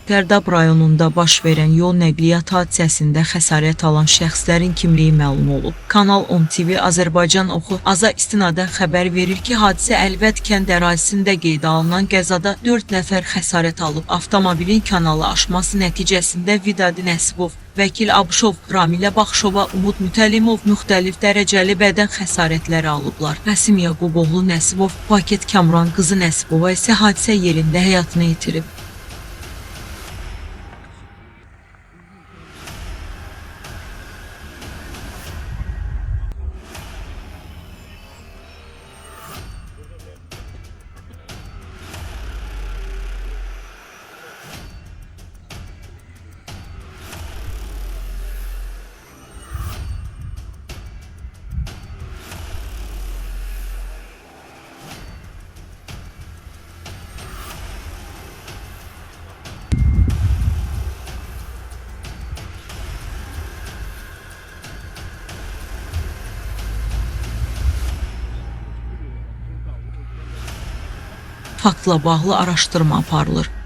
Qərdab rayonunda baş verən yol nəqliyyat hadisəsində xəsarət alan şəxslərin kimliyi məlum olub. Kanal 10 TV Azərbaycan Oxu Aza istinadən xəbər verir ki, hadisə Əlvəd kənd ərazisində qeydə alınan qəzada 4 nəfər xəsarət alıb. Avtomobilin kanalı aşması nəticəsində Vidadi Nəsibov, Vəkil Abışov, Ramilə Baxışova, Umud Mütəllimov müxtəlif dərəcəli bədən xəsarətləri alıblar. Qəsim Yaquboğlu Nəsibov, Paket Kamran qızı Nəsibova isə hadisə yerində həyatını itirib. Faktla bağlı araşdırma aparılır.